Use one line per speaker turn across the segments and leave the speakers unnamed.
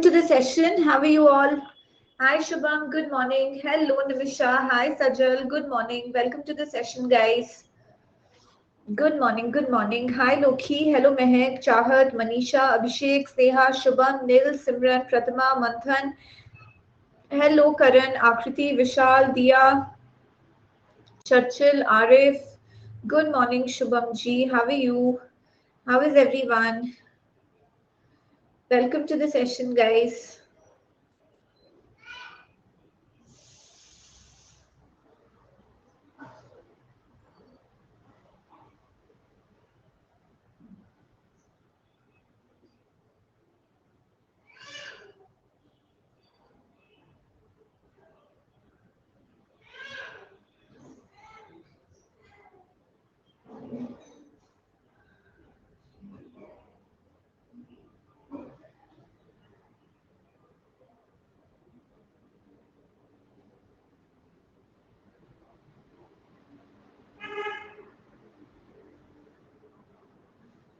to the session. How are you all? Hi Shubham, good morning. Hello Nimisha. Hi Sajal, good morning. Welcome to the session, guys. Good morning, good morning. Hi Lokhi, hello Mehak, Chahat, Manisha, Abhishek, Sneha, Shubham, Nil, Simran, Pratima, Manthan. Hello Karan, Akriti, Vishal, Dia, Churchill, Arif. Good morning Shubham ji. How are you? How is everyone? Welcome to the session, guys.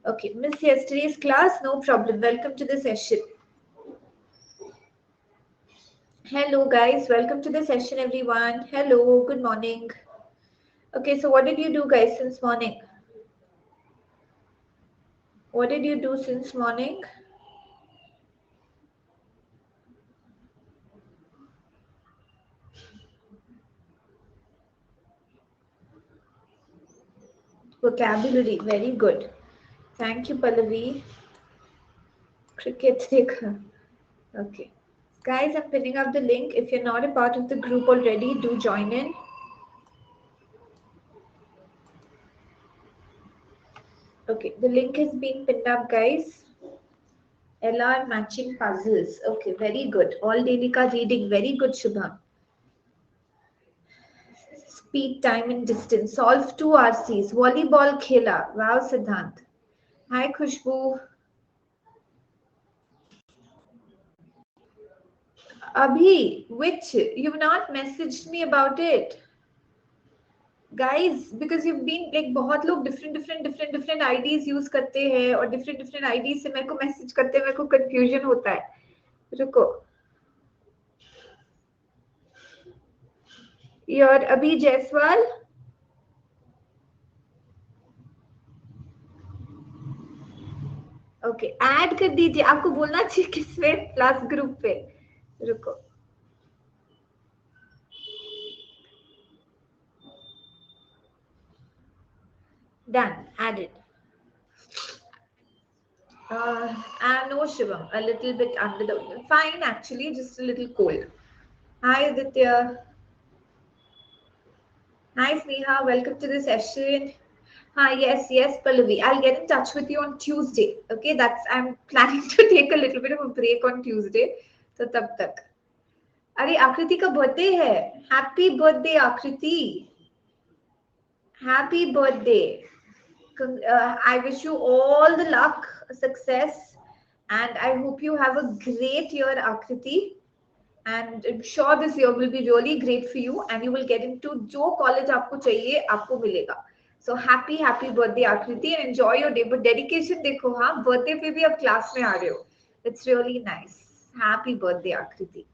Okay, missed yesterday's class, no problem. Welcome to the session. Hello, guys. Welcome to the session, everyone. Hello, good morning. Okay, so what did you do, guys, since morning? What did you do since morning? Vocabulary, very good. Thank you, Pallavi. Cricket देखा. Okay. Guys, I'm pinning up the link. If you're not a part of the group already, do join in. Okay, the link is being pinned up, guys. LR matching puzzles. Okay, very good. All daily ka reading. Very good, Shubham. Speed, time and distance. Solve 2 RCs. Volleyball khela. Wow, Siddhant. Hi, Khushbu. Abhi, which? You've not messaged me about it. Guys, because you've been like बहुत लोग different IDs use करते हैं और different IDs से मेरे को message करते हैं, मेरे को confusion होता है. रुको. Your Abhi Jaiswal. Okay, add कर दीजिए. आपको बोलना चाहिए किसमें plus group पे. रुको. Done. Added. No, Shivam. A little bit under the. Fine, actually, just a little cold. Hi, Aditya. Hi, Sneha. Welcome to the session. Hi, yes, Pallavi. I'll get in touch with you on Tuesday. Okay, I'm planning to take a little bit of a break on Tuesday. So tab tak. अरे आकृति का birthday है. Happy birthday, Akriti. Happy birthday. I wish you all the luck, success, and I hope you have a great year, Akriti. And I'm sure this year will be really great for you, and you will get into जो college आपको चाहिए आपको मिलेगा. So happy birthday, Akriti, and enjoy your day. But dedication देखो हाँ, birthday पे भी अब class में आ रहे हो. It's really nice. Happy birthday, Akriti.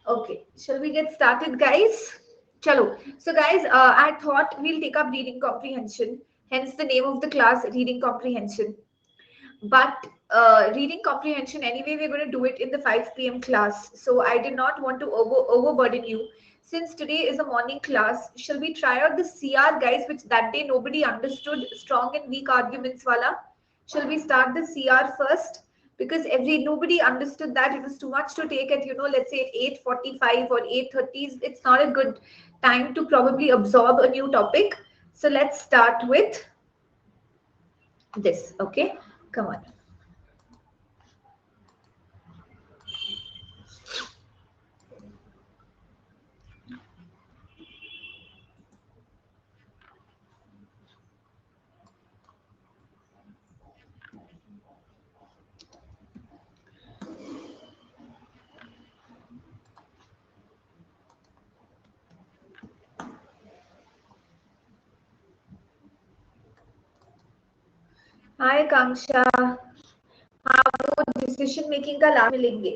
Okay, shall we get started, guys? Chalo. So guys, I thought we'll take up reading comprehension. Hence the name of the class, reading comprehension. But reading comprehension anyway, we're going to do it in the 5 p.m. class. So I did not want to overburden you. Since today is a morning class, shall we try out the CR, guys, which that day nobody understood, strong and weak arguments wala? Shall we start the CR first? Because nobody understood that. It was too much to take at, let's say 8:45 or 8:30. It's not a good time to probably absorb a new topic. So let's start with this, okay? Come on. Hi, Kamsha. How would decision making का लाभ मिलेंगे,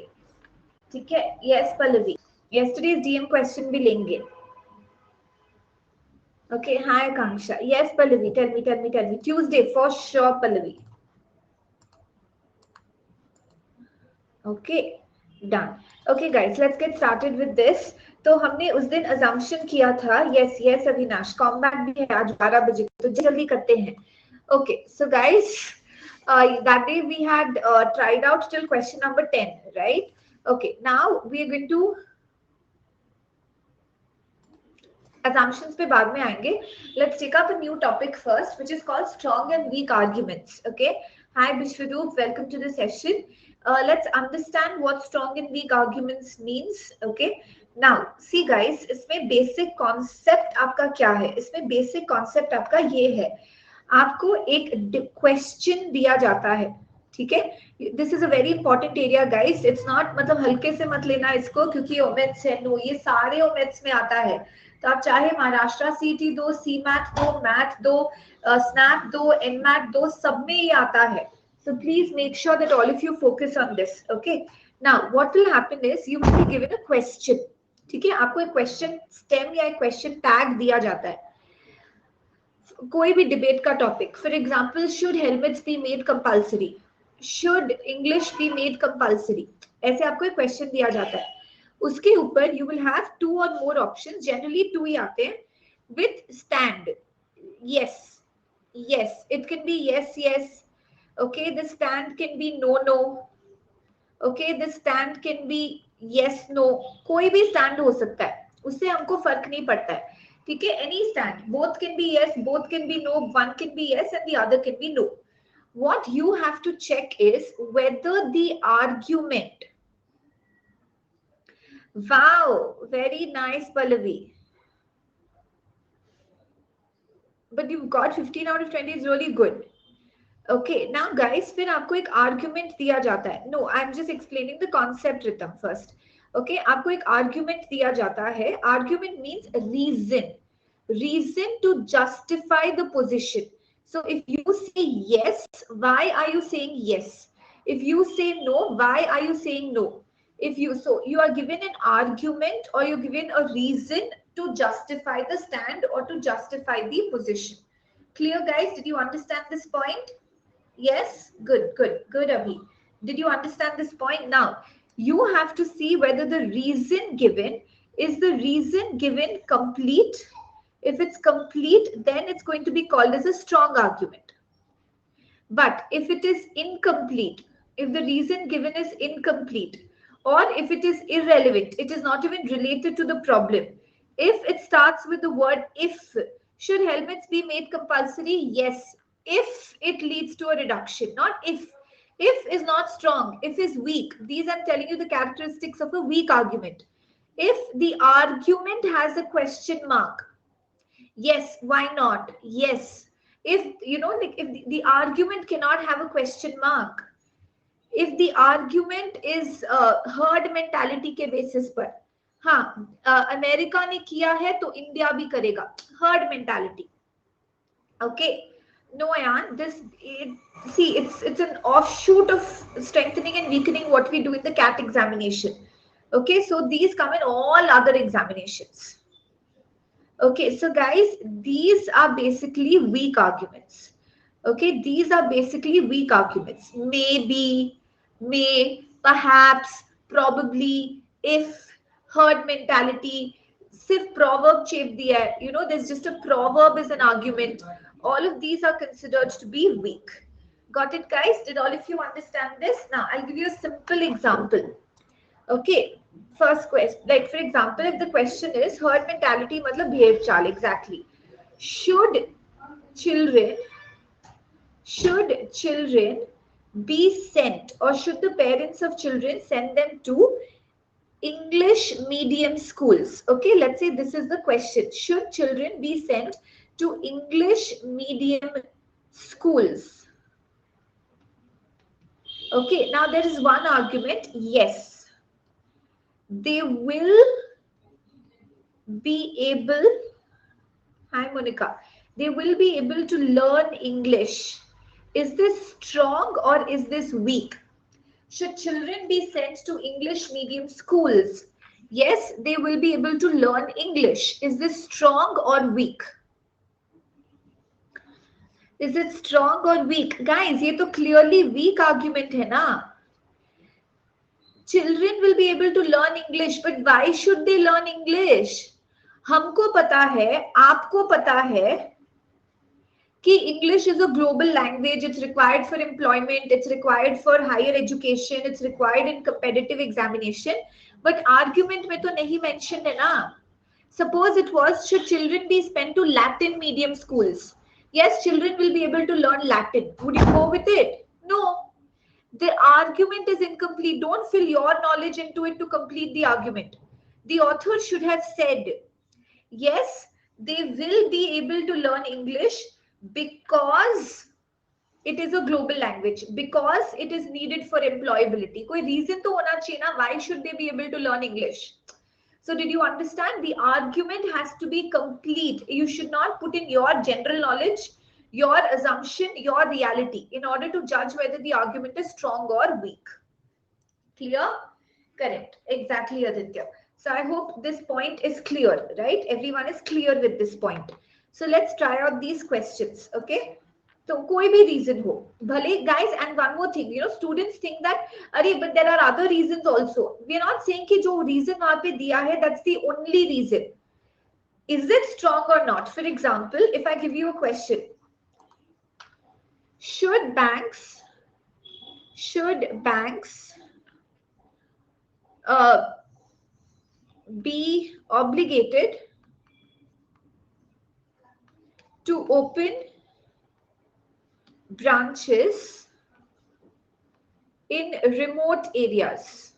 ठीक है। Yes Pallavi, yesterday's DM question भी लेंगे। Okay, hi Akanksha, yes Pallavi, tell me Tuesday for sure Pallavi. Okay done. Okay guys, let's get started with this. तो हमने उस दिन अजम्पशन किया था, यस यस अविनाश, कॉम्बैट भी है आज 12 बजे, तो जल्दी करते हैं। Okay so guys, that day we had tried out till question number 10, right? Okay, now we are going to assumptions पे बाद में आएंगे. Let's take up a new topic first, which is called strong and weak arguments. Okay, hi Bishwaroop, welcome to the session. Let's understand what strong and weak arguments means. Okay, now see guys, इसमें basic concept आपका क्या है? इसमें basic concept आपका ये है, आपको एक क्वेश्चन दिया जाता है, ठीक है। This is a very important area guys, it's not, मतलब हल्के से मत लेना इसको, क्योंकि ओमेट्स है, नो, ये सारे ओमेट्स में आता है। तो आप चाहे महाराष्ट्र सीटी दो, सी मैथ दो, मैथ दो, स्नैप दो, एन मैथ दो, सब में ये आता है। So please make sure that all of you focus on this. Okay. Now what will happen is you will be given a question. ठीक है, आपको एक क्वेश्चन स्टेम या एक क्वेश्चन टैग दिया जाता है, कोई भी डिबेट का topic. For example, should helmets be made compulsory, should English be made compulsory, ऐसे आपको एक क्वेश्चन दिया जाता है। उसके ऊपर यू विल हैव 2 और मोर ऑप्शन, जनरली 2 ही आते हैं, with stand, yes yes, it can be yes yes, okay, the stand can be no no, okay, the stand can be yes no, कोई भी stand हो सकता है, उससे हमको फर्क नहीं पड़ता है, ठीक है। any stand, both can be yes, both can be no, one can be yes and the other can be no. What you have to check is whether the argument, wow, very nice Pallavi, but you've got 15 out of 20 is really good. Okay, now guys, फिर आपको एक argument दिया जाता है, no I am just explaining the concept Ritam first. Okay, आपको एक argument दिया जाता है, argument means reason, reason to justify the position. So if you say yes, why are you saying yes? If you say no, why are you saying no? If you, so you are given an argument or you're given a reason to justify the stand or to justify the position. Clear guys, did you understand this point? Yes, good Abhi, did you understand this point? Now you have to see whether the reason given, is the reason given complete. If it's complete, then it's going to be called as a strong argument. But if it is incomplete, if the reason given is incomplete, or if it is irrelevant, it is not even related to the problem, if it starts with the word if, should helmets be made compulsory? Yes, if it leads to a reduction, not if. If is not strong, if is weak. These I'm telling you the characteristics of a weak argument. If the argument has a question mark, yes, why not? Yes. If you know, like if the argument cannot have a question mark, if the argument is herd mentality के basis पर, हाँ, America ने किया है तो India भी करेगा, herd mentality. Okay, no Ayan, this see, it's an offshoot of strengthening and weakening what we do in the CAT examination. Okay, so these come in all other examinations. Okay, so guys, these are basically weak arguments. Okay, these are basically weak arguments. Maybe, may, perhaps, probably, if, herd mentality, सिर्फ proverb चेप दिया है, you know, there's just a proverb is an argument. All of these are considered to be weak. Got it guys? Did all of you understand this? Now I'll give you a simple example. Okay, first question, like for example, if the question is herd mentality matlab bhev chal, exactly, should children be sent, or should the parents of children send them to English medium schools? Okay, let's say this is the question, should children be sent to English medium schools? Okay, now there is one argument, yes, they will be able, hi Monica, they will be able to learn English. Is this strong or is this weak? Should children be sent to English medium schools? Yes, they will be able to learn English. Is this strong or weak? Is it strong or weak? Guys, ये तो clearly weak argument है ना. Children will be able to learn English, but why should they learn English? हमको पता है, आपको पता है कि English is a global language. It's required for employment. It's required for higher education. It's required in competitive examination. But argument में तो नहीं mentioned है ना. Suppose it was, should children be sent to Latin medium schools? Yes, children will be able to learn Latin. Would you go with it? No. The argument is incomplete. Don't fill your knowledge into it to complete the argument. The author should have said, yes, they will be able to learn English because it is a global language, because it is needed for employability. कोई reason तो होना चाहिए ना, why should they be able to learn English? So did you understand? The argument has to be complete. You should not put in your general knowledge, your assumption, your reality in order to judge whether the argument is strong or weak. Clear? Correct. Exactly, Aditya. So I hope this point is clear, right? Everyone is clear with this point. So let's try out these questions, okay? तो कोई भी reason हो, भले guys, and one more thing, you know, students think that, अरे, but there are other reasons also. We are not saying कि जो reason वहाँ पे दिया है, that's the only reason. Is it strong or not? For example, if I give you a question, should banks be obligated to open branches in remote areas?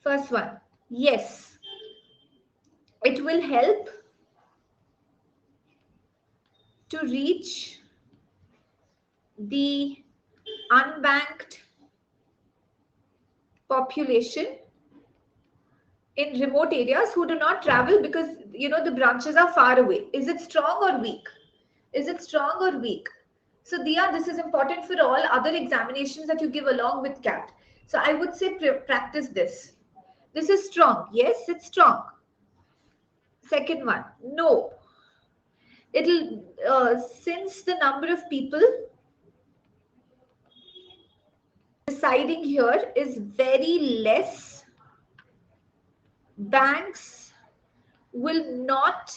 First one, yes, it will help to reach the unbanked population in remote areas who do not travel because, you know, the branches are far away. Is it strong or weak? Is it strong or weak? So Diya, this is important for all other examinations that you give along with CAT. So I would say practice this. This is strong. Yes, it's strong. Second one, no. It'll, since the number of people residing here is very less, banks will not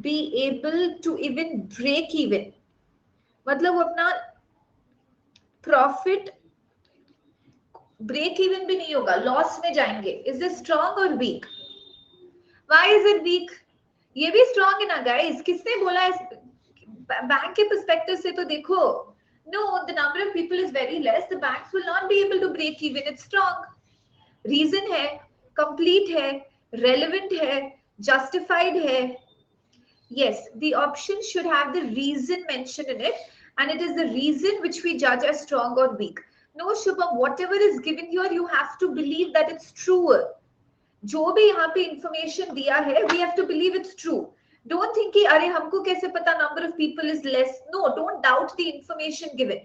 be able to even break even. मतलब वो अपना profit break even भी नहीं होगा, loss में जाएंगे. Is this strong or weak? Why is it weak? ये भी strong है ना guys. किसने बोला है? बैंक के perspective से तो देखो. No, the number of people is very less. The banks will not be able to break even. It's strong. Reason है, complete है, relevant है, justified है. Yes, the option should have the reason mentioned in it, and it is the reason which we judge as strong or weak. No, Shubham, whatever is given here, you have to believe that it's true. जो भी यहाँ पे information दिया है, we have to believe it's true. Don't think कि अरे हमको कैसे पता number of people is less. No, don't doubt the information given.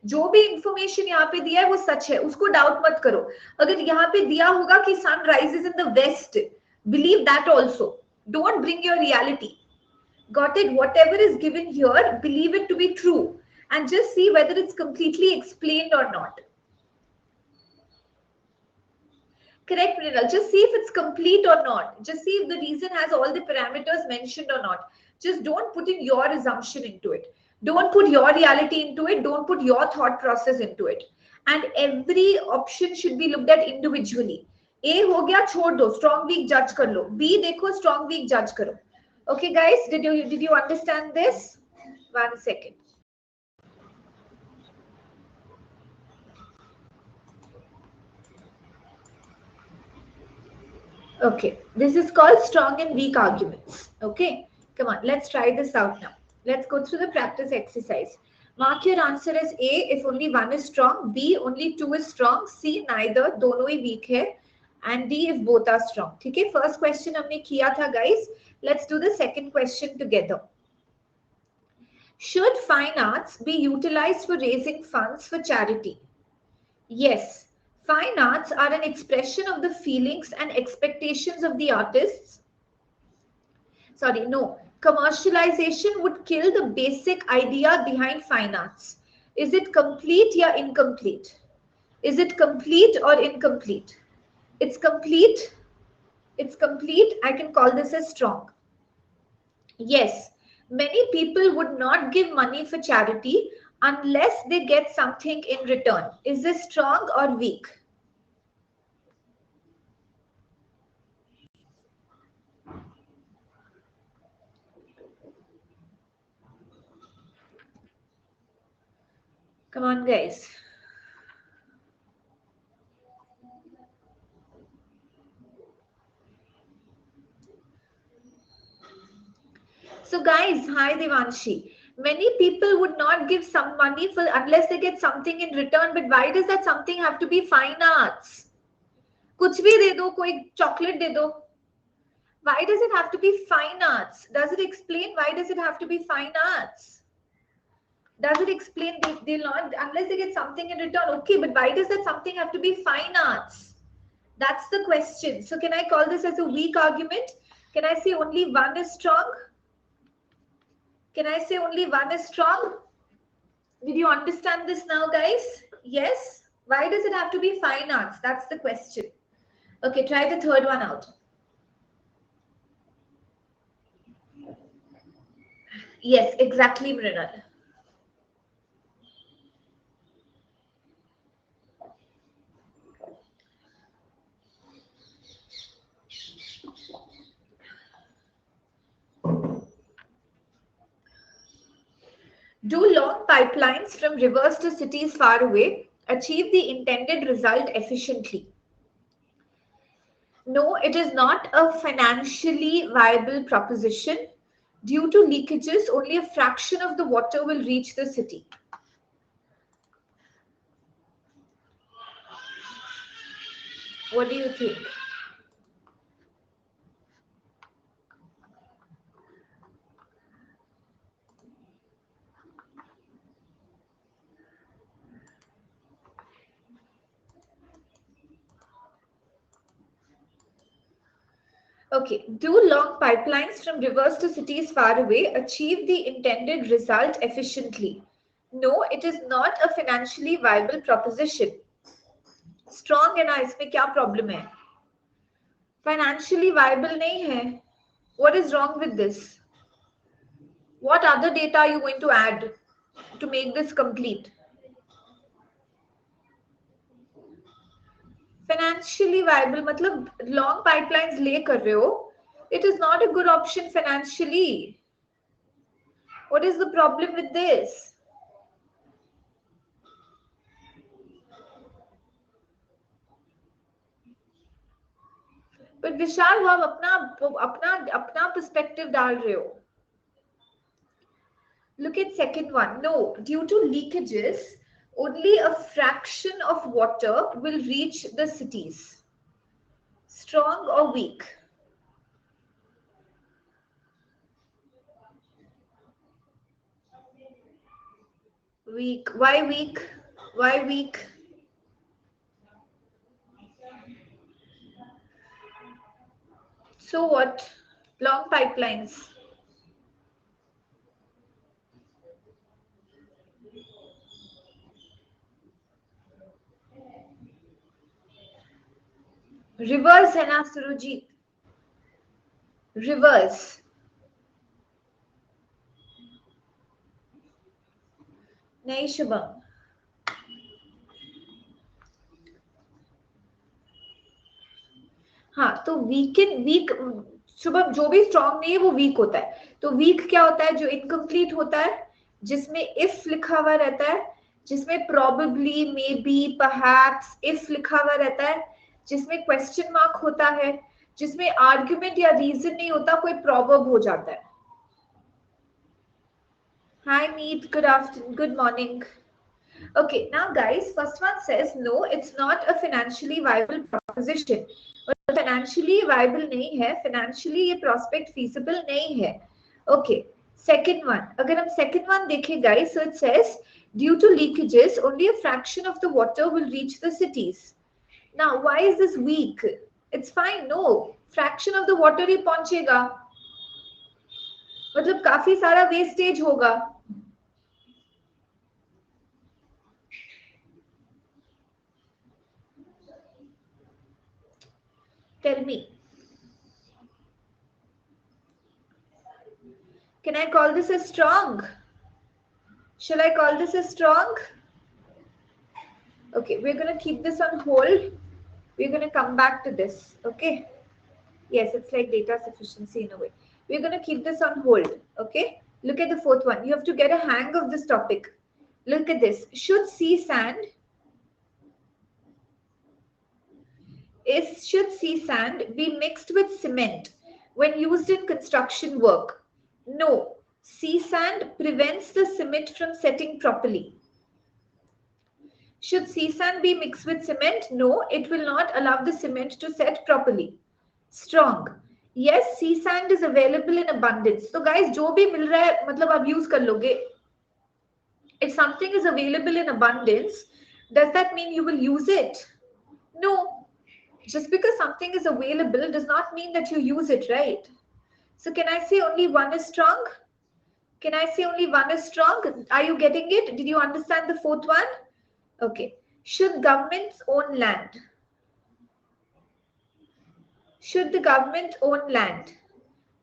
जो भी information यहाँ पे दिया है वो सच है, उसको doubt मत करो. अगर यहाँ पे दिया होगा कि sun rises in the west, believe that also. Don't bring your reality. Got it? Whatever is given here, believe it to be true, and just see whether it's completely explained or not. Correct, Mrinal. Just see if it's complete or not. Just see if the reason has all the parameters mentioned or not. Just don't put in your assumption into it. Don't put your reality into it. Don't put your thought process into it. And every option should be looked at individually. A हो गया, छोड़ दो, strong weak judge कर लो. B देखो, strong weak judge करो. Okay, guys, did you understand this? 1 second. Okay, this is called strong and weak arguments. Okay, come on, let's try this out now. Let's go through the practice exercise. Mark your answer as A if only one is strong, B only two is strong, C neither, दोनों ही weak है, and D if both are strong. ठीक है, first question हमने किया था guys. Let's do the second question together. Should fine arts be utilized for raising funds for charity? Yes. Fine arts are an expression of the feelings and expectations of the artists. Sorry, no. Commercialization would kill the basic idea behind fine arts. Is it complete or incomplete? Is it complete or incomplete? It's complete. It's complete. I can call this as strong. Yes, many people would not give money for charity unless they get something in return. Is this strong or weak? Come on, guys. So, guys, hi Devanshi. Many people would not give some money for unless they get something in return. But why does that something have to be fine arts? कुछ भी दे दो, कोई chocolate दे दो. Why does it have to be fine arts? Does it explain why does it have to be fine arts? Does it explain they'll not unless they get something in return? Okay, but why does that something have to be fine arts? That's the question. So can I call this as a weak argument? Can I say only one is strong? Can I say only one is strong? Did you understand this now, guys? Yes? Why does it have to be fine arts? That's the question. Okay, try the third one out. Yes, exactly, Mrinal. Do long pipelines from rivers to cities far away achieve the intended result efficiently? No, it is not a financially viable proposition. Due to leakages, only a fraction of the water will reach the city. What do you think? Okay, do long pipelines from rivers to cities far away achieve the intended result efficiently? No, it is not a financially viable proposition. Strong है ना, इसमें क्या problem है? Financially viable नहीं है. What is wrong with this? What other data are you going to add to make this complete? Financially viable मतलब long pipelines lay कर रहे हो. It is not a good option financially. What is the problem with this? But विशाल आप अपना perspective डाल रहे हो. Look at second one. No, due to leakages, only a fraction of water will reach the cities. Strong or weak? Weak. Why weak? Why weak? So what? Long pipelines. Rivers है ना सुरुजीत. Rivers. नहीं शुभम. हाँ तो week Shubham जो भी strong नहीं है वो वीक होता है. तो वीक क्या होता है? जो इनकम्प्लीट होता है, जिसमें इफ लिखा हुआ रहता है, जिसमें probably, may be, perhaps, if लिखा हुआ रहता है, जिसमें क्वेश्चन मार्क होता है, जिसमें आर्ग्यूमेंट या रीजन नहीं होता, कोई प्रोवर्ब हो जाता है. Hi Meet, good afternoon, good morning. Okay, now guys, first one says no, it's not a financially viable proposition. Financially viable नहीं है, financially ये prospect feasible नहीं है. Okay, Second one, अगर हम second one देखें guys, so it says due to leakages only a fraction of the water will reach the cities. Now why is this weak? It's fine, no, fraction of the water ही पहुंचेगा, मतलब काफी सारा wastage होगा. Tell me, can I call this as strong? Shall I call this as strong? Okay, we're going to keep this on hold. We're going to come back to this. Okay. Yes, it's like data sufficiency in a way. We're going to keep this on hold. Okay. Look at the fourth one. You have to get a hang of this topic. Look at this. Should sea sand be mixed with cement when used in construction work? No. Sea sand prevents the cement from setting properly. Should sea sand be mixed with cement? No, it will not allow the cement to set properly. Strong. Yes, sea sand is available in abundance. So guys, जो भी मिल रहा है मतलब आप use कर लोगे. If something is available in abundance, does that mean you will use it? No. Just because something is available does not mean that you use it, right? So can I say only one is strong? Can I say only one is strong? Are you getting it? Did you understand the fourth one? Okay. Should governments own land? Should the government own land?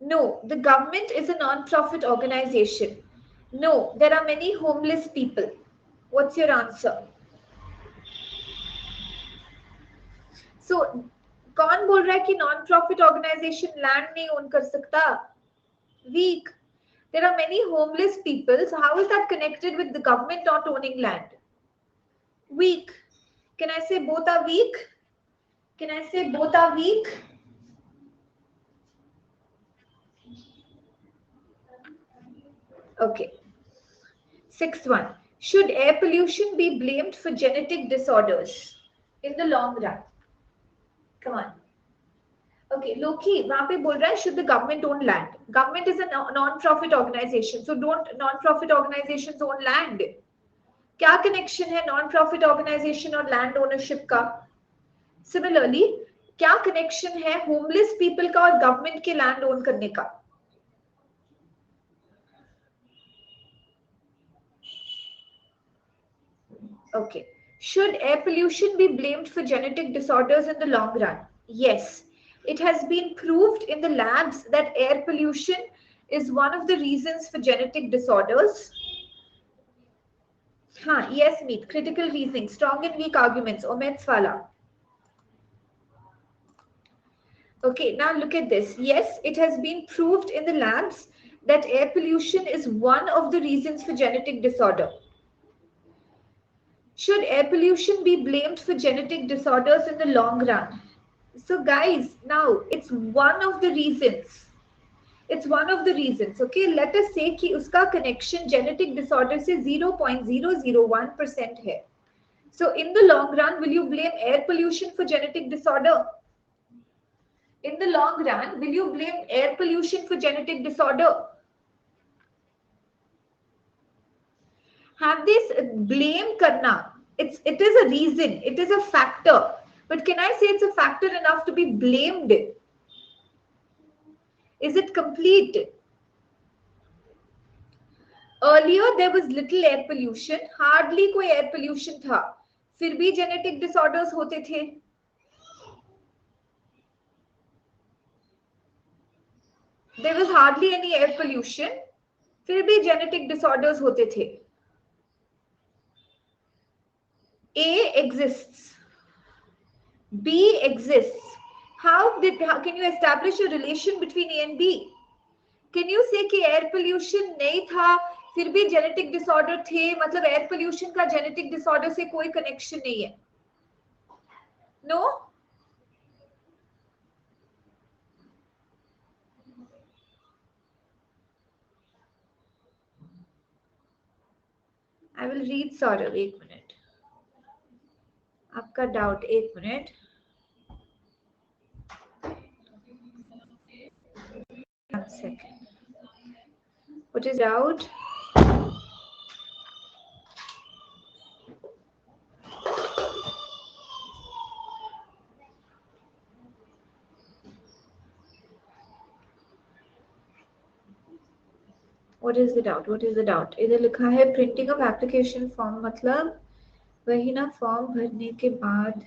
No, the government is a non-profit organization. No, there are many homeless people. What's your answer? So, कौन बोल रहा है कि non-profit organization land नहीं own कर सकता? Weak. There are many homeless people. So how is that connected with the government not owning land? Weak. Can I say both are weak? Can I say both are weak? Okay. Sixth one. Should air pollution be blamed for genetic disorders in the long run? Come on. Okay, Loki, वहाँ पे बोल रहा है should the government own land? Government is a non-profit organization, so don't non-profit organizations own land? क्या connection है non-profit organization और land ownership का? Similarly, क्या connection है homeless people का और government के land own करने का? Okay. Should air pollution be blamed for genetic disorders in the long run? Yes. It has been proved in the labs that air pollution is one of the reasons for genetic disorders. Yes, Meet. Critical reasoning. Strong and weak arguments. Omets wala. Okay, now look at this. Yes, it has been proved in the labs that air pollution is one of the reasons for genetic disorder. Should air pollution be blamed for genetic disorders in the long run? So guys, now it's one of the reasons. It's one of the reasons. Okay, let us say कि उसका connection genetic disorder से 0.001% है. So in the long run, will you blame air pollution for genetic disorder? In the long run, will you blame air pollution for genetic disorder? Have this blame karna. It is a reason. It is a factor. But can I say it's a factor enough to be blamed? Is it complete? Earlier there was little air pollution, hardly कोई air pollution था, फिर भी genetic disorders होते थे. There was hardly any air pollution, फिर भी genetic disorders होते थे. A exists, B exists. How can you establish a relation between A and B? Can you say कि air pollution नहीं था फिर भी genetic disorder थे, मतलब air pollution का genetic disorder से कोई connection नहीं है? No? I will read Saurav, एक minute. आपका doubt, एक minute. One second. What is doubt? What is the doubt? What is the doubt? इधर लिखा है printing of application form, मतलब वही ना फॉर्म भरने के बाद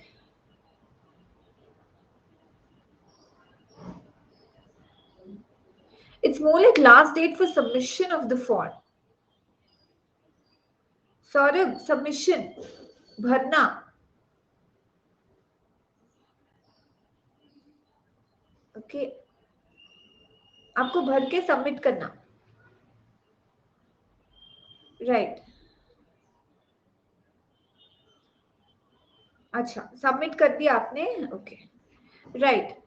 it's more like last date for submission of the form. Saurabh, submission भरना. ओके आपको भर के सबमिट करना. राइट अच्छा सबमिट कर दिया आपने. ओके राइट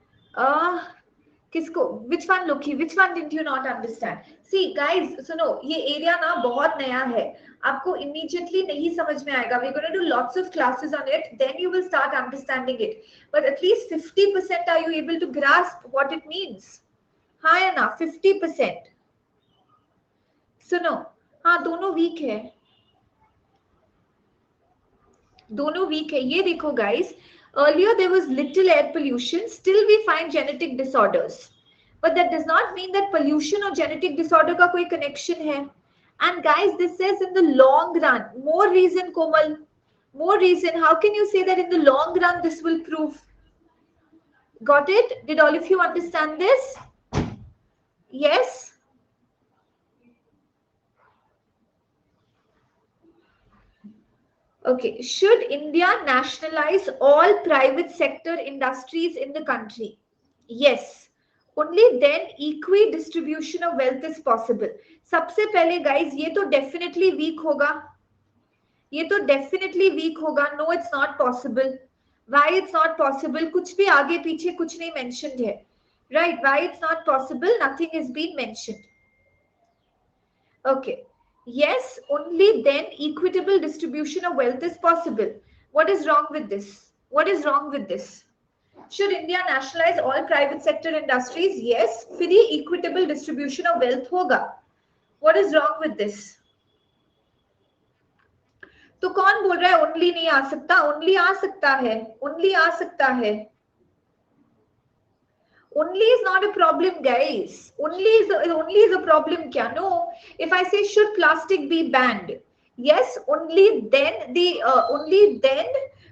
किसको which one Loki which one did you not understand? See guys सुनो ये एरिया ना बहुत नया है, आपको immediately नहीं समझ में आएगा. we're going to do lots of classes on it, then you will start understanding it, but at least 50% are you able to grasp what it means? हाँ या ना 50%. सुनो हाँ दोनों वीक है, दोनों वीक है. ये देखो guys, earlier there was little air pollution, still we find genetic disorders, but that does not mean that pollution or genetic disorder का कोई connection है. And guys this says in the long run, more reason Komal, more reason. How can you say that in the long run this will prove? Got it? Did all of you understand this? Yes. Okay, should India nationalize all private sector industries in the country? Yes. Only then equi-distribution of wealth is possible. सबसे पहले guys ये तो definitely weak होगा, ये तो definitely weak होगा. No, it's not possible. Why it's not possible? कुछ भी आगे पीछे कुछ नहीं mentioned है. Right? Why it's not possible? Nothing has been mentioned. Okay. Yes, only then equitable distribution of wealth is possible. What is wrong with this? What is wrong with this? Should India nationalize all private sector industries? Yes, फिर ही equitable distribution of wealth होगा. What is wrong with this? तो कौन बोल रहा है only नहीं आ सकता? Only आ सकता है, only आ सकता है. Only is not a problem guys. Only is a problem kya? No. If I say should plastic be banned, yes, only then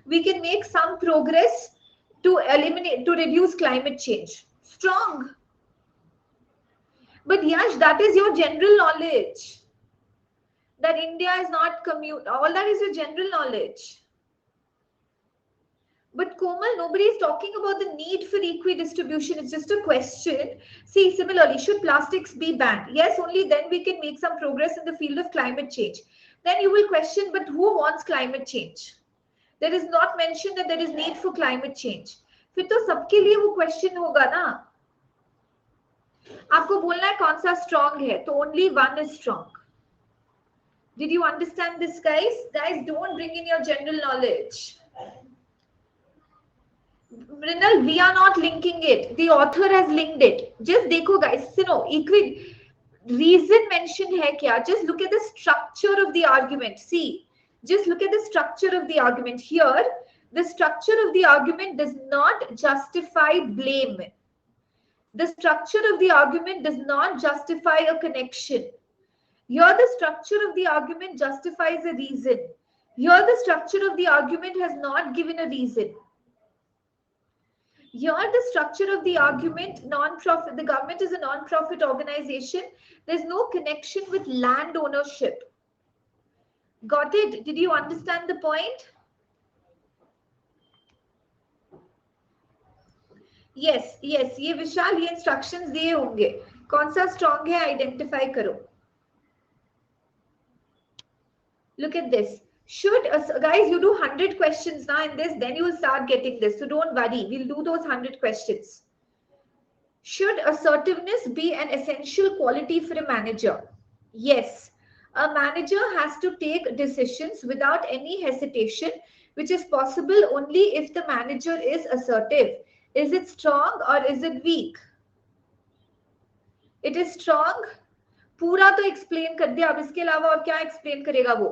we can make some progress to reduce climate change. Strong. But Yash, that is your general knowledge, that India is not all that is your general knowledge. But Komal, nobody is talking about the need for equidistribution. It's just a question. See, similarly, should plastics be banned? Yes, only then we can make some progress in the field of climate change. Then you will question, but who wants climate change? There is not mentioned that there is need for climate change. फिर तो सबके लिए वो question होगा ना. आपको बोलना है कौन सा strong है, तो only one is strong. Did you understand this, guys? Guys, don't bring in your general knowledge. Mrinal, we are not linking it. The author has linked it. Just देखो guys, reason mentioned है क्या? Just look at the structure of the argument. See, just look at the structure of the argument. Here, the structure of the argument does not justify blame. The structure of the argument does not justify a connection. Here, the structure of the argument justifies a reason. Here, the structure of the argument has not given a reason. Here, the structure of the argument, non-profit, the government is a non-profit organization. There's no connection with land ownership. Got it? Did you understand the point? Yes, yes. ये विशाल ये instructions दिए होंगे. कौन सा strong है identify करो. Look at this. Should guys, you do 100 questions now in this, then you will start getting this. So don't worry, we'll do those 100 questions. Should assertiveness be an essential quality for a manager? Yes. A manager has to take decisions without any hesitation, which is possible only if the manager is assertive. Is it strong or is it weak? It is strong. पूरा तो explain कर दिया, अब इसके अलावा और क्या explain करेगा वो?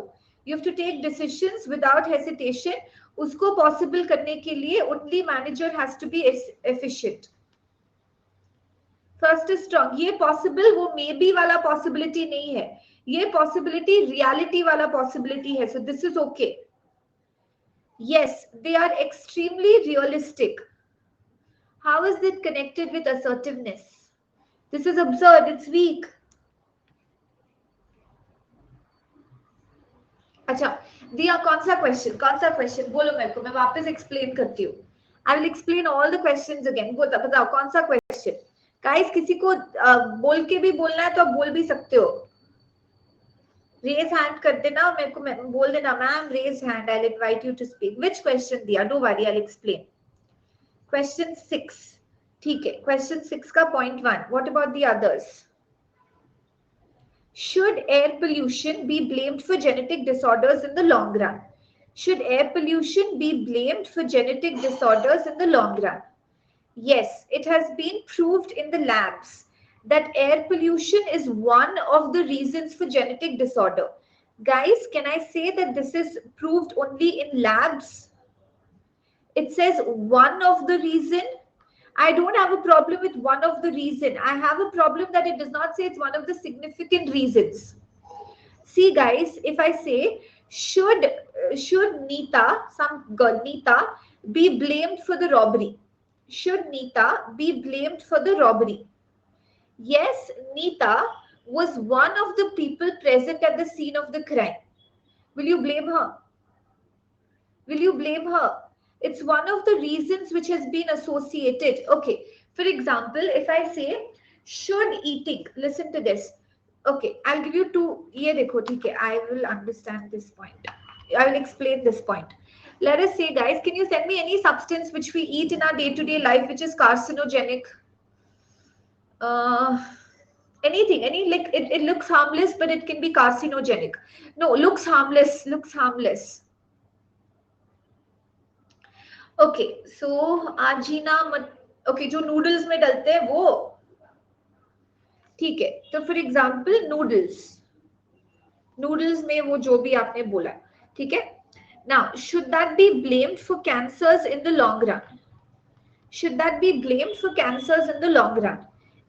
You have to take decisions without hesitation. उसको पॉसिबल करने के लिए only manager has to be efficient. First is strong. ये पॉसिबल वो मे बी वाला पॉसिबिलिटी नहीं है, ये पॉसिबिलिटी रियलिटी वाला पॉसिबिलिटी है. So this is okay. Yes, they are extremely realistic. How is it connected with assertiveness? This is absurd, it's weak. अच्छा दिया, कौन सा क्वेश्चन बोलो मेरे को, मैं वापस एक्सप्लेन करती हूँ. आई will explain all the questions again. बताओ कौन सा क्वेश्चन. गाइस किसी को बोल के भी बोलना है तो आप बोल भी सकते हो. रेज हैंड कर देना, मेरे को बोल देना ma'am raise hand, I will invite you to speak. Which question दिया? Don't worry, I will explain. Question 6. ठीक है, क्वेश्चन 6 का point 1. What about the others? Should air pollution be blamed for genetic disorders in the long run? Should air pollution be blamed for genetic disorders in the long run? Yes, it has been proved in the labs that air pollution is one of the reasons for genetic disorder. Guys, can I say that this is proved only in labs? It says one of the reason. I don't have a problem with one of the reason. I have a problem that it does not say it's one of the significant reasons. See guys, if I say should Neeta, some girl Neeta, be blamed for the robbery? Should Neeta be blamed for the robbery? Yes, Neeta was one of the people present at the scene of the crime. Will you blame her? Will you blame her? It's one of the reasons which has been associated. Okay, for example, if I say should eating, listen to this. Okay, I'll give you two. Ye dekho, theek hai, I will understand this point. I will explain this point. Let us say, guys, can you send me any substance which we eat in our day-to-day life which is carcinogenic? Anything, like it looks harmless, but it can be carcinogenic. No, looks harmless. Okay so आजीना मत. Okay जो noodles में डलते हैं वो, ठीक है. तो for example noodles में वो जो भी आपने बोला, ठीक है. Now should that be blamed for cancers in the long run? Should that be blamed for cancers in the long run?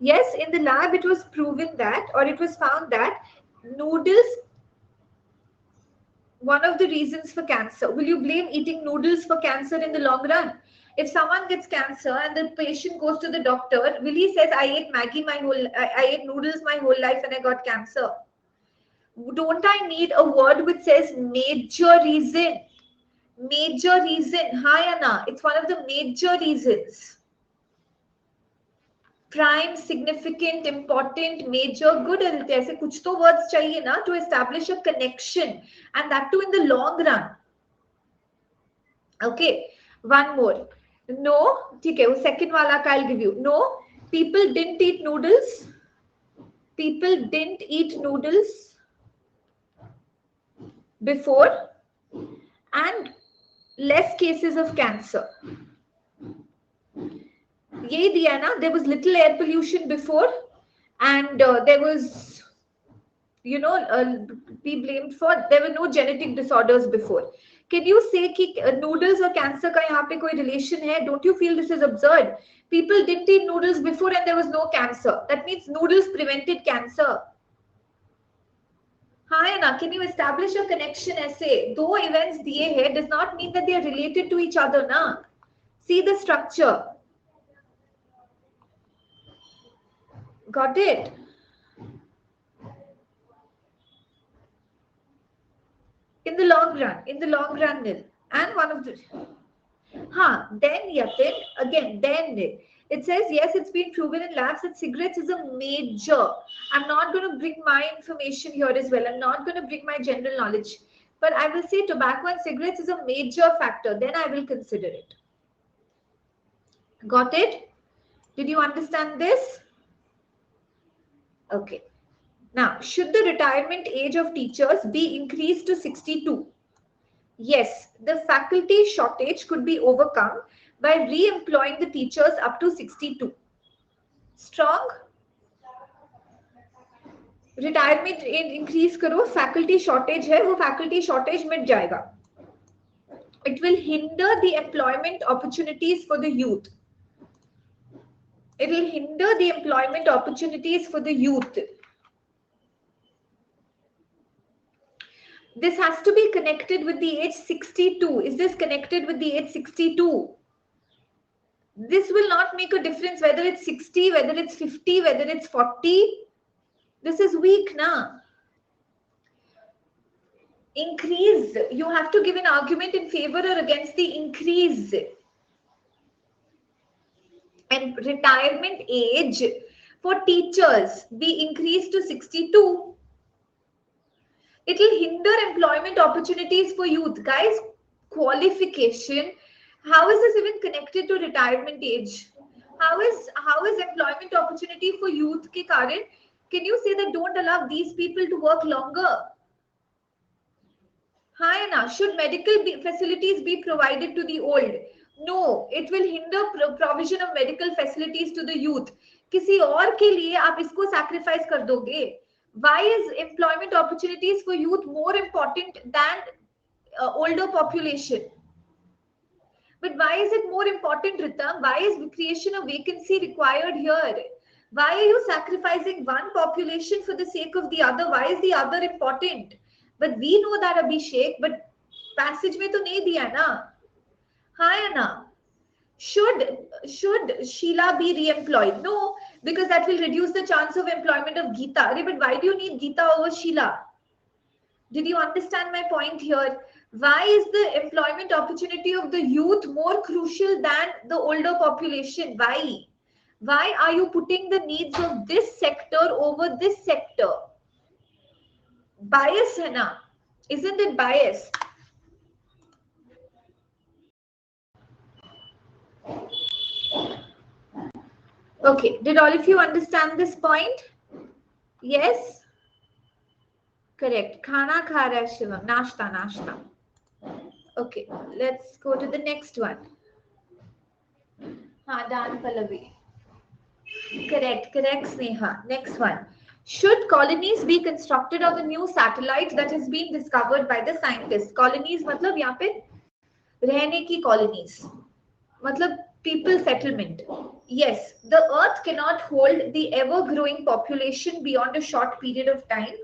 Yes, in the lab it was proven that, or it was found that noodles one of the reasons for cancer. Will you blame eating noodles for cancer in the long run? If someone gets cancer and the patient goes to the doctor, will he says I ate noodles my whole life and I got cancer? Don't I need a word which says major reason? Hi Anna, it's one of the major reasons. Prime, significant, important, major, good. ऐसे कुछ तो words चाहिए ना to establish a connection, and that too in the long run. Okay, one more. No, ठीक है, वो second वाला का I'll give you. No, people didn't eat noodles. People didn't eat noodles before, and less cases of cancer. यही दिया ना, there was little air pollution before, and there was, be blamed for, there were no genetic disorders before. Can you say कि noodles और cancer का यहाँ पे कोई relation है? Don't you feel this is absurd? People didn't eat noodles before and there was no cancer. That means noodles prevented cancer. हाँ है ना? Can you establish a connection? ऐसे दो events दिए हैं does not mean that they are related to each other ना. See the structure. Got it? In the long run, Nil. And one of the, then Yatin, again, then Nil. It says, yes, it's been proven in labs that cigarettes is a major. I'm not going to bring my information here as well. I'm not going to bring my general knowledge. But I will say tobacco and cigarettes is a major factor. Then I will consider it. Got it? Did you understand this? Okay. Now, should the retirement age of teachers be increased to 62? Yes, the faculty shortage could be overcome by re-employing the teachers up to 62. Strong? Retirement increase करो, faculty shortage है, वो faculty shortage मिट जाएगा. It will hinder the employment opportunities for the youth. It will hinder the employment opportunities for the youth. This has to be connected with the age 62. Is this connected with the age 62? This will not make a difference whether it's 60, whether it's 50, whether it's 40. This is weak, na? Increase. You have to give an argument in favor or against the increase. And retirement age for teachers be increased to 62. It will hinder employment opportunities for youth. Guys, qualification, how is this even connected to retirement age? How is employment opportunity for youth ke karan? Can you say that don't allow these people to work longer? Hi, Anna. Should medical facilities be provided to the old? No, it will hinder provision of medical facilities to the youth. किसी और के लिए आप इसको sacrifice कर दोगे. Why is employment opportunities for youth more important than older population? But why is it more important, Ritam? Why is creation of vacancy required here? Why are you sacrificing one population for the sake of the other? Why is the other important? But we know that, Abhishek, but passage mein to nahi diya na. Hi, Anna. Should Sheila be re-employed? No, because that will reduce the chance of employment of Geeta. But why do you need Geeta over Sheila? Did you understand my point here? Why is the employment opportunity of the youth more crucial than the older population? Why? Why are you putting the needs of this sector over this sector? Bias hai na? Isn't it bias? Okay, did all of you understand this point? Yes? Correct. Khana kha raha hai Shivam. Nashta. Okay, let's go to the next one. Dan Pallavi. Correct, Sneha. Next one. Should colonies be constructed on the new satellite that has been discovered by the scientists? Colonies मतलब यहाँ पे रहने की colonies. मतलब people settlement. Yes, the earth cannot hold the ever-growing population beyond a short period of time.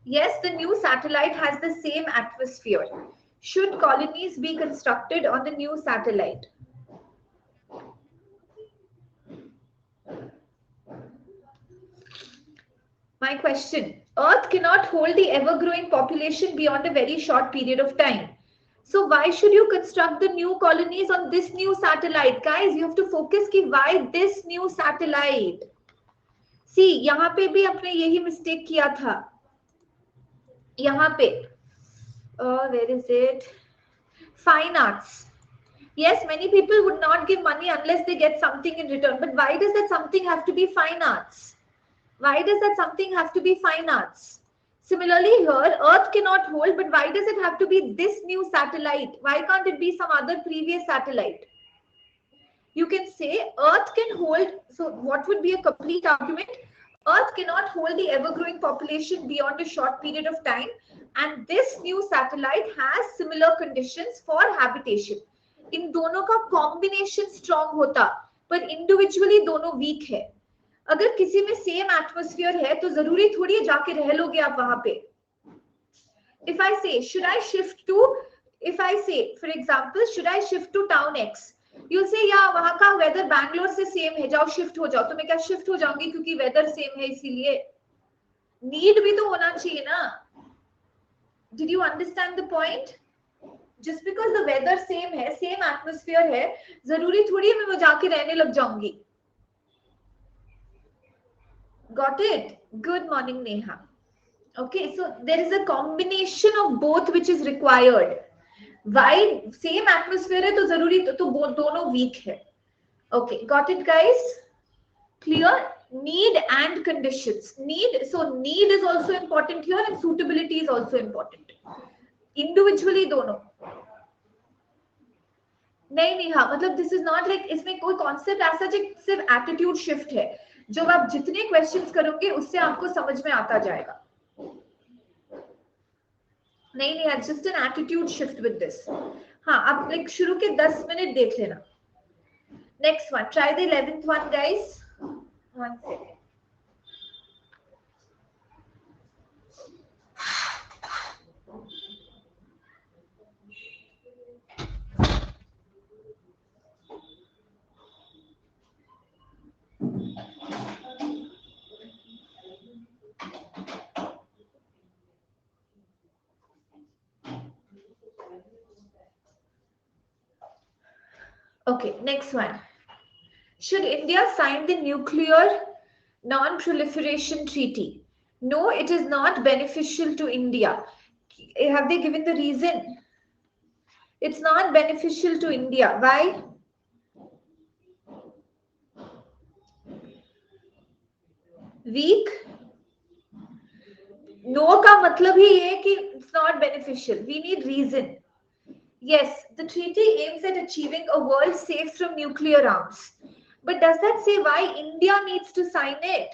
Yes, the new satellite has the same atmosphere. Should colonies be constructed on the new satellite? My question, Earth cannot hold the ever-growing population beyond a very short period of time. So why should you construct the new colonies on this new satellite? Guys, you have to focus ki why this new satellite? See, यहाँ पे भी अपने यही mistake किया था. यहाँ पे, where is it? Fine arts. Yes, many people would not give money unless they get something in return. But why does that something have to be fine arts? Why does that something have to be fine arts? Similarly here, Earth cannot hold, but why does it have to be this new satellite? Why can't it be some other previous satellite? You can say Earth can hold, so what would be a complete argument? Earth cannot hold the ever-growing population beyond a short period of time, and this new satellite has similar conditions for habitation. इन दोनों का combination strong होता, पर individually दोनों weak है. अगर किसी में same atmosphere है तो जरूरी थोड़ी है जाके रह लोगे आप वहां पे. If I say, should I shift to, if I say, for example, should I shift to town X? You'll say, yeah, वहां का वेदर बैंगलोर से सेम है, जाओ शिफ्ट हो जाओ. तो मैं क्या शिफ्ट हो जाऊंगी क्योंकि वेदर सेम है इसीलिए? नीड भी तो होना चाहिए ना. Did you understand the point? Just because the weather same है, same atmosphere है, जरूरी थोड़ी है मैं वो जाके रहने लग जाऊंगी. Got it? Good morning, Neha. Okay, so there is a combination of both which is required. Why same atmosphere है तो जरूरी तो दोनों weak है. Okay, got it, guys? Clear? Need and conditions. Need, so need is also important here and suitability is also important. Individually दोनों. नहीं हाँ, मतलब this is not like इसमें कोई concept ऐसा सिर्फ attitude shift है. जो आप जितने क्वेश्चंस करोगे उससे आपको समझ में आता जाएगा. नहीं नहीं, just an attitude shift with this. हाँ, आप लाइक शुरू के 10 मिनट देख लेना. Next one, try the 11th one guys. 1 second. Okay, next one. Should India sign the nuclear non-proliferation treaty? No, it is not beneficial to India. Have they given the reason? It's not beneficial to India. Why? Weak? No का मतलब ही ये कि it's not beneficial. We need reason. Yes, the treaty aims at achieving a world safe from nuclear arms. But does that say why India needs to sign it?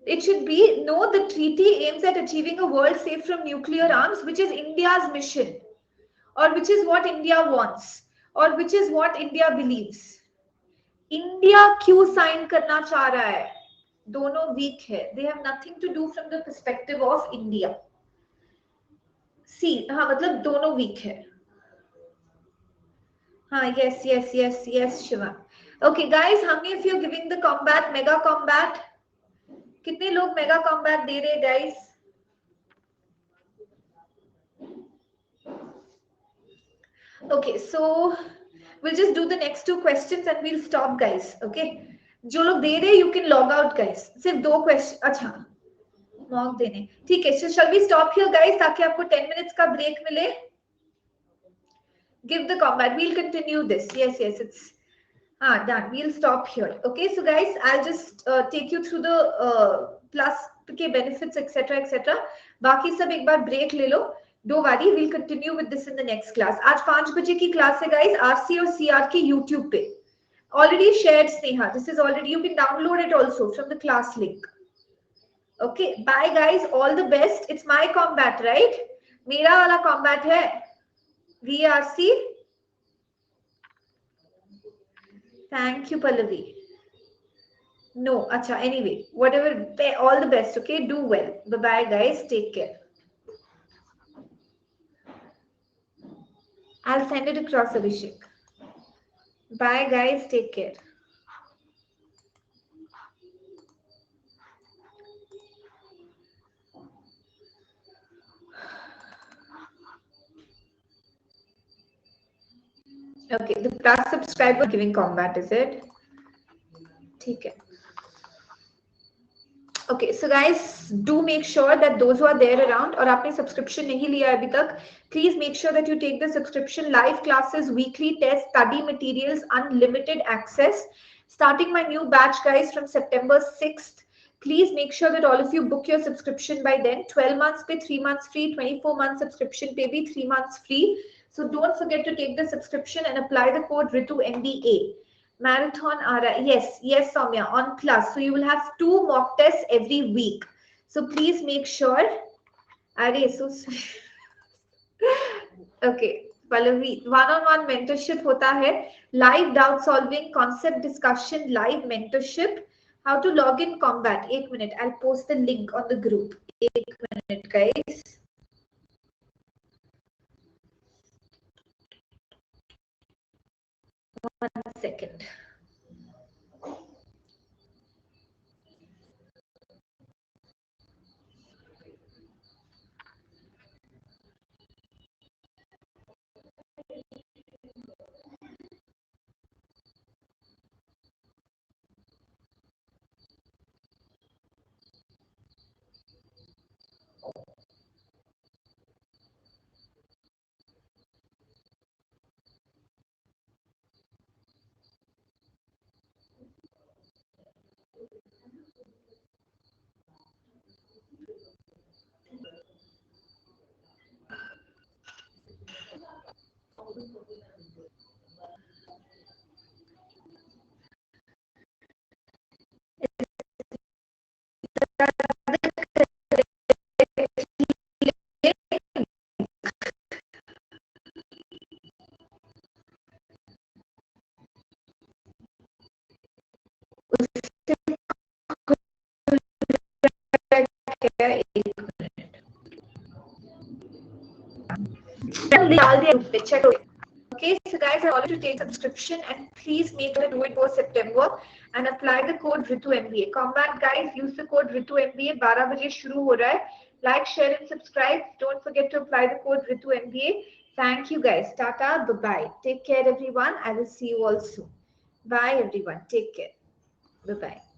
It should be, no, the treaty aims at achieving a world safe from nuclear arms, which is India's mission, or which is what India wants, or which is what India believes. India क्यों sign करना चाह रहा है? दोनों weak है. They have nothing to do from the perspective of India. See, हाँ मतलब दोनों weak है. हाँ, yes, Shiva. Okay, guys, how many of you are giving the combat, mega combat? कितने लोग मेगा combat दे रहे guys? Okay, so we'll just do the next 2 questions and we'll stop, guys. Okay, जो लोग दे रहे, you can log out, guys. सिर्फ 2 question. अच्छा, mock देने. ठीक है. So shall we stop here, guys, ताकि आपको 10 minutes का break मिले? Give the combat. We'll continue this. Yes, it's done. We'll stop here. Okay, so guys, I'll just take you through the plus के benefits, etc. बाकी सब एक बार break ले लो. Don't worry, we'll continue with this in the next class. आज 5 बजे की class है guys, RC और CR की YouTube पे. Already shared, Sneha. This is already, you can download it also from the class link. Okay, bye guys, all the best. It's my combat, right? मेरा वाला combat है. VRC. Thank you, Pallavi. No, acha, anyway, whatever, all the best, okay? Do well. Bye-bye, guys. Take care. I'll send it across, Abhishek. Bye, guys. Take care. Okay, the plus subscriber giving combat, is it? Okay. Okay, so guys, do make sure that those who are there around और आपने subscription नहीं लिया अभी तक, please make sure that you take the subscription. Live classes, weekly tests, study materials, unlimited access. Starting my new batch, guys, from September 6th. Please make sure that all of you book your subscription by then. 12 months pay, 3 months free, 24 months subscription pay be 3 months free. So don't forget to take the subscription and apply the code RITUMBA. Marathon Ara, yes, Soumya, on plus. So you will have 2 mock tests every week. So please make sure. Are so okay, Pallavi, one-on-one mentorship hota hai. Live doubt solving, concept discussion, live mentorship. How to log in combat? 1 minute. I'll post the link on the group. 1 minute, guys. One second. एक minute डाल दिया group पे, check. Okay, so guys, I want you to take subscription and please make sure to do it for September and apply the code Ritu MBA. Come back, guys. Use the code Ritu MBA. 12 बजे शुरू हो रहा है. Like, share, and subscribe. Don't forget to apply the code Ritu MBA. Thank you, guys. Tata. Bye bye. Take care, everyone. I will see you all soon. Bye, everyone. Take care. Bye bye.